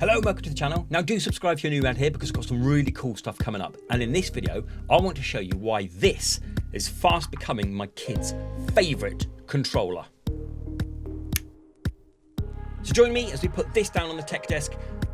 Hello and welcome to the channel. Now do subscribe if you're new around here because I've got some really cool stuff coming up. And in this video, I want to show you why this is fast becoming my kids' favourite controller. So join me as we put this down on the tech desk,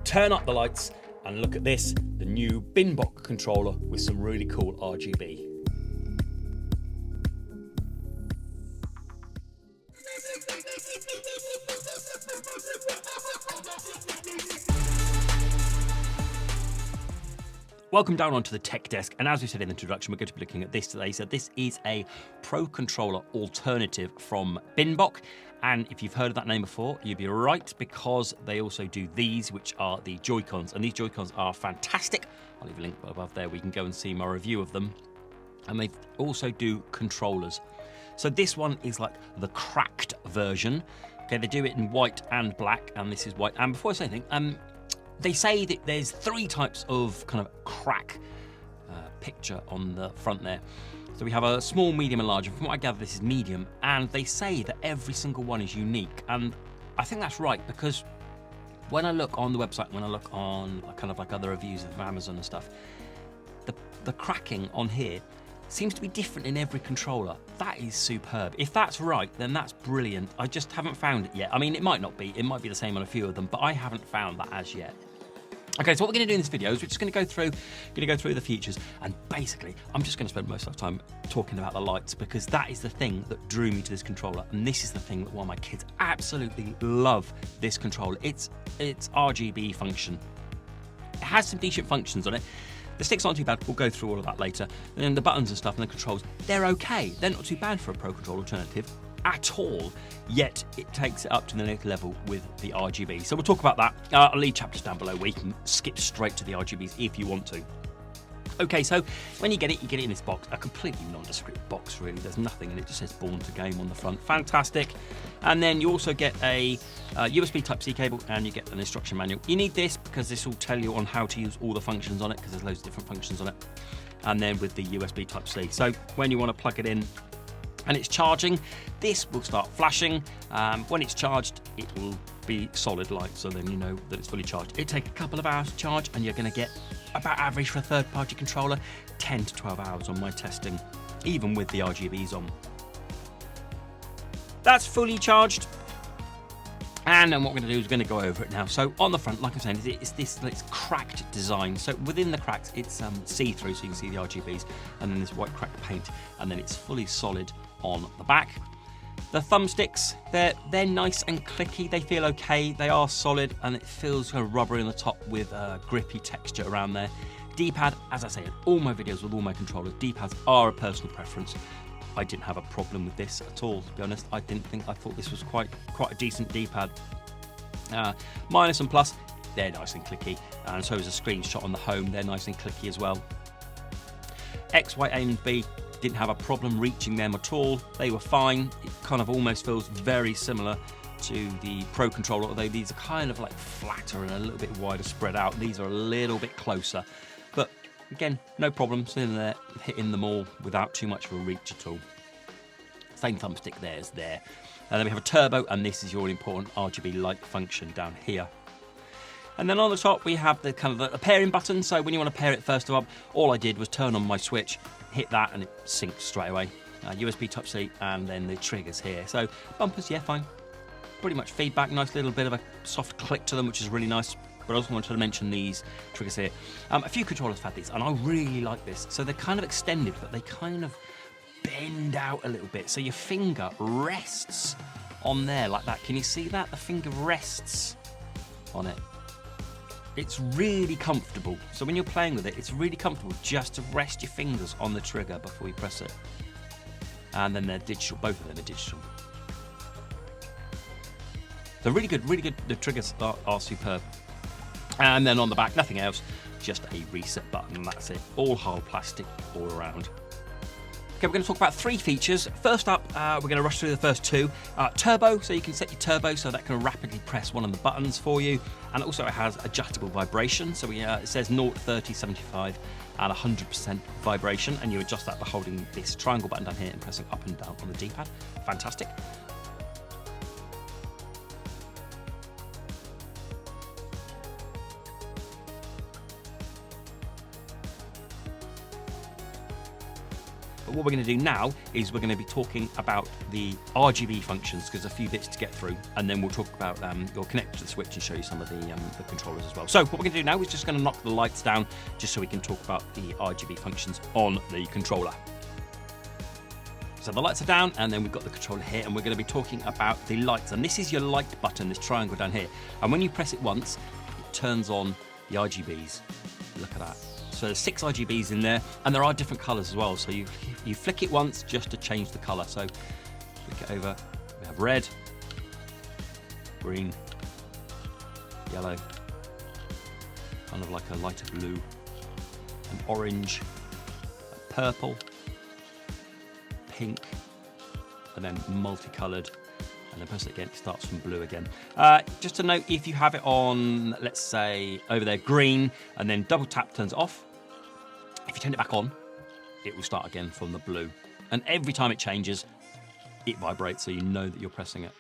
turn up the lights, and look at this, the new Binbok controller with some really cool RGB. Welcome down onto the tech desk, and as we said in the introduction, we're going to be looking at this today. So this is a Pro Controller alternative from Binbok, and if you've heard of that name before, you'd be right, because they also do these, which are the Joy-Cons, and these Joy-Cons are fantastic. I'll leave a link above there where you can go and see my review of them. And they also do controllers. So this one is like the cracked version. Okay, they do it in white and black, and this is white. And before I say anything, they say that there's 3 types of kind of crack picture on the front there. So we have a small, medium and large. And from what I gather, this is medium. And they say that every single one is unique. And I think that's right, because when I look on the website, when I look on kind of like other reviews of Amazon and stuff, the cracking on here seems to be different in every controller. That is superb. If that's right, then that's brilliant. I just haven't found it yet. I mean, it might not be. It might be the same on a few of them, but I haven't found that as yet. Okay, so what we're going to do in this video is we're just going to go through the features, and basically I'm just going to spend most of the time talking about the lights, because that is the thing that drew me to this controller, and this is the thing that why my kids absolutely love this controller. It's RGB function. It has some decent functions on it. The sticks aren't too bad, we'll go through all of that later. And then the buttons and stuff and the controls, they're okay. They're not too bad for a Pro Controller alternative at all, yet it takes it up to the next level with the RGB. So we'll talk about that. I'll leave chapters down below where you can skip straight to the RGBs if you want to. Okay, so when you get it in this box, a completely nondescript box really. There's nothing in it, just says Born to Game on the front. Fantastic. And then you also get a USB Type-C cable, and you get an instruction manual. You need this because this will tell you on how to use all the functions on it, because there's loads of different functions on it. And then with the USB Type-C. So when you want to plug it in and it's charging, this will start flashing. When it's charged, it will be solid light, so then you know that it's fully charged. It takes a couple of hours to charge, and you're going to get about average for a third-party controller, 10 to 12 hours on my testing, even with the RGBs on. That's fully charged. And then what we're going to do is we're going to go over it now. So on the front, like I'm saying, it's this cracked design. So within the cracks, it's see-through, so you can see the RGBs, and then this white cracked paint, and then it's fully solid on the back. The thumbsticks, they're nice and clicky. They feel okay. They are solid, and it feels kind of rubbery on the top with a grippy texture around there. D-pad, as I say in all my videos with all my controllers, D-pads are a personal preference. I didn't have a problem with this at all, to be honest. I thought this was quite a decent D-pad. Minus and plus, they're nice and clicky, and so is a screenshot on the home. They're nice and clicky as well. X, Y, A and B, didn't have a problem reaching them at all. They were fine. It kind of almost feels very similar to the Pro Controller, although these are kind of like flatter and a little bit wider spread out. These are a little bit closer, but again, no problem sitting there hitting them all without too much of a reach at all. Same thumbstick there as there. And then we have a turbo, and this is your important RGB light function down here. And then on the top we have the kind of the pairing button. So when you want to pair it, first of all I did was turn on my switch, hit that, and it synced straight away. USB Type-C, and then the triggers here. So bumpers, yeah, fine. Pretty much feedback, nice little bit of a soft click to them, which is really nice. But I also wanted to mention these triggers here. A few controllers have had these, and I really like this. So they're kind of extended, but they kind of bend out a little bit. So your finger rests on there like that. Can you see that? The finger rests on it. It's really comfortable. So when you're playing with it, it's really comfortable just to rest your fingers on the trigger before you press it. And then they're digital, both of them are digital. So really good, really good. The triggers are superb. And then on the back, nothing else, just a reset button, and that's it. All hard plastic all around. Okay, we're going to talk about 3 features. First up, we're going to rush through the first 2. Turbo, so you can set your turbo so that can rapidly press one of the buttons for you. And also it has adjustable vibration. So it says 0, 30, 75 and 100% vibration. And you adjust that by holding this triangle button down here and pressing up and down on the D-pad. Fantastic. But what we're going to do now is we're going to be talking about the RGB functions, because there's a few bits to get through, and then we'll talk about or connect to the switch and show you some of the controllers as well. So what we're going to do now is just going to knock the lights down just so we can talk about the RGB functions on the controller. So the lights are down, and then we've got the controller here, and we're going to be talking about the lights. And this is your light button, this triangle down here. And when you press it once, it turns on the RGBs. Look at that. So there's 6 RGBs in there, and there are different colors as well. So you flick it once just to change the color. So flick it over, we have red, green, yellow, kind of like a lighter blue, an orange, a purple, pink, and then multicolored, and then press it again, it starts from blue again. Just to note, if you have it on, let's say over there, green, and then double tap turns it off, if you turn it back on, it will start again from the blue. And every time it changes, it vibrates, so you know that you're pressing it.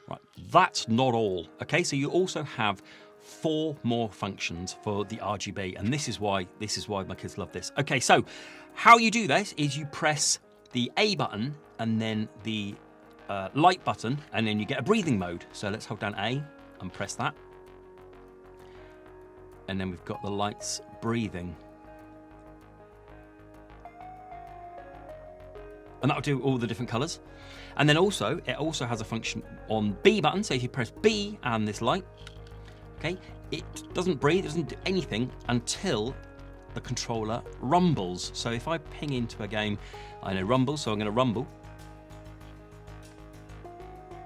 Right, that's not all. Okay, so you also have 4 more functions for the RGB, and this is why my kids love this. Okay, so how you do this is you press the A button and then the light button, and then you get a breathing mode. So let's hold down A and press that. And then we've got the lights breathing. And that'll do all the different colors. And then also, it also has a function on B button. So if you press B and this light, okay, it doesn't breathe, it doesn't do anything until the controller rumbles. So if I ping into a game, I know rumble, so I'm going to rumble.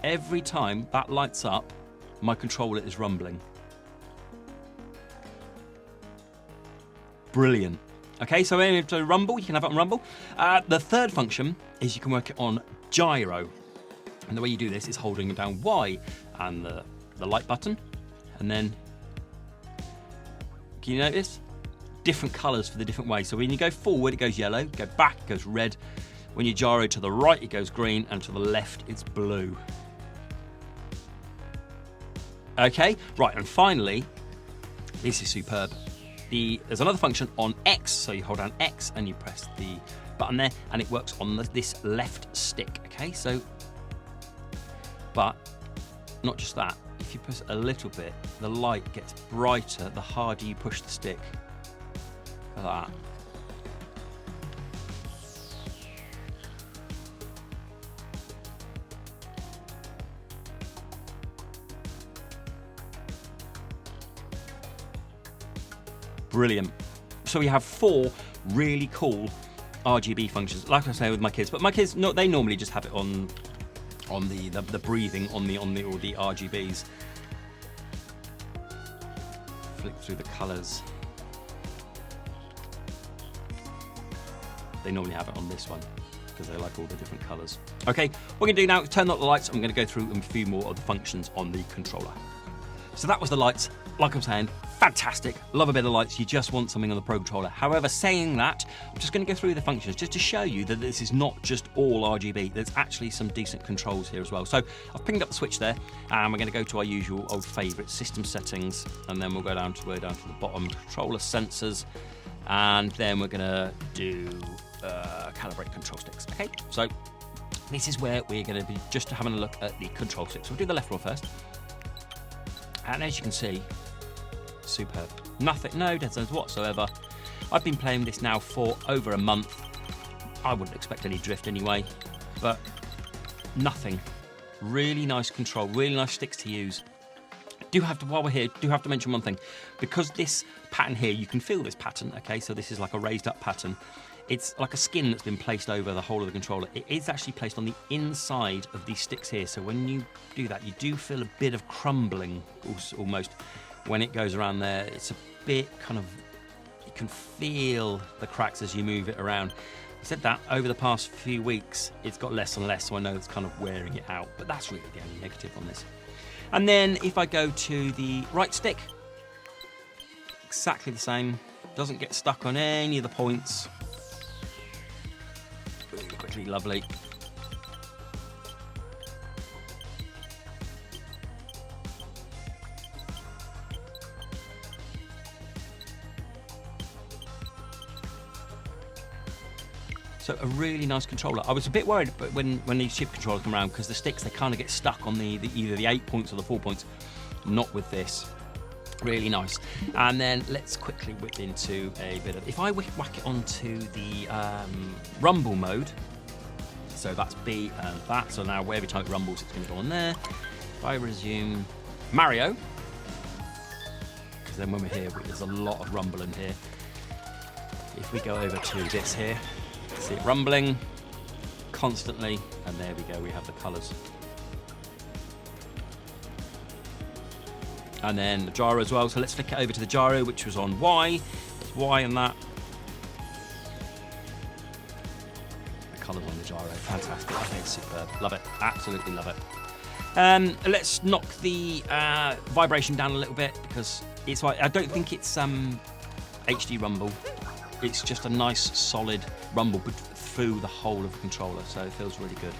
Every time that lights up, my controller is rumbling. Brilliant. Okay, so to rumble, you can have it on rumble. The third function is you can work it on gyro. And the way you do this is holding down Y and the light button. And then, can you notice? Different colors for the different ways. So when you go forward, it goes yellow, go back, it goes red. When you gyro to the right, it goes green, and to the left, it's blue. Okay, right, and finally, this is superb. There's another function on X, so you hold down X and you press the button there, and it works on this left stick, okay? So, but not just that, if you press a little bit, the light gets brighter the harder you push the stick. Look at that. Brilliant. So we have 4 really cool RGB functions, like I say with my kids. But my kids, no, they normally just have it on the breathing on the RGBs. Flick through the colours. They normally have it on this one because they like all the different colours. Okay, what we're going to do now is turn up the lights. I'm going to go through a few more of the functions on the controller. So that was the lights. Like I'm saying, fantastic. Love a bit of lights. You just want something on the Pro Controller. However, saying that, I'm just going to go through the functions just to show you that this is not just all RGB. There's actually some decent controls here as well. So I've pinged up the switch there, and we're going to go to our usual old favourite system settings, and then we'll go down to the bottom, controller sensors, and then we're going to do calibrate control sticks. Okay, so this is where we're going to be just having a look at the control sticks. We'll do the left one first. And as you can see, superb. Nothing, no dead zones whatsoever. I've been playing this now for over a month. I wouldn't expect any drift anyway, but nothing. Really nice control, really nice sticks to use. While we're here, do have to mention one thing. Because this pattern here, you can feel this pattern, okay? So this is like a raised up pattern. It's like a skin that's been placed over the whole of the controller. It is actually placed on the inside of these sticks here. So when you do that, you do feel a bit of crumbling almost when it goes around there. It's a bit kind of, you can feel the cracks as you move it around. I said that over the past few weeks, it's got less and less, so I know it's kind of wearing it out, but that's really the only negative on this. And then if I go to the right stick, exactly the same, doesn't get stuck on any of the points. Really quickly, lovely. So a really nice controller. I was a bit worried when these chip controllers come around, because the sticks, they kind of get stuck on either the 8 points or the 4 points. Not with this. Really nice. And then let's quickly whip into a bit of, if I whack it onto the rumble mode, so that's B and that, so now every time it rumbles it's going to go on there. If I resume Mario, because then when we're here there's a lot of rumble in here. If we go over to this here, see it rumbling constantly, and there we go, we have the colours. And then the gyro as well, so let's flick it over to the gyro, which was on Y. It's Y and that. The colours on the gyro, fantastic. I think it's superb. Love it, absolutely love it. Let's knock the vibration down a little bit, because it's like, I don't think it's HD rumble. It's just a nice solid rumble through the whole of the controller, so it feels really good.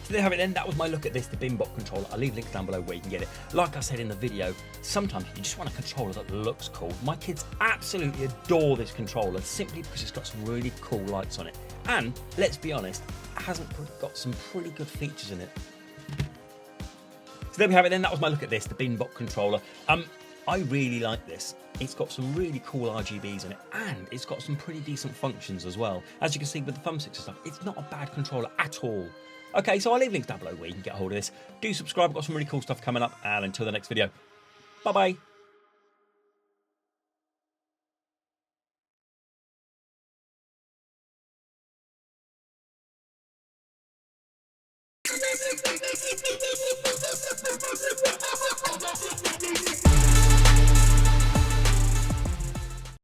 So there you have it then. That was my look at this, the Binbok controller. I'll leave links down below where you can get it. Like I said in the video, sometimes you just want a controller that looks cool. My kids absolutely adore this controller simply because it's got some really cool lights on it. And let's be honest, it hasn't got some pretty good features in it. So there we have it then. That was my look at this, the Binbok controller. I really like this. It's got some really cool RGBs in it, and it's got some pretty decent functions as well. As you can see with the thumbsticks and stuff, it's not a bad controller at all. Okay, so I'll leave links down below where you can get a hold of this. Do subscribe, I've got some really cool stuff coming up, and until the next video, bye-bye.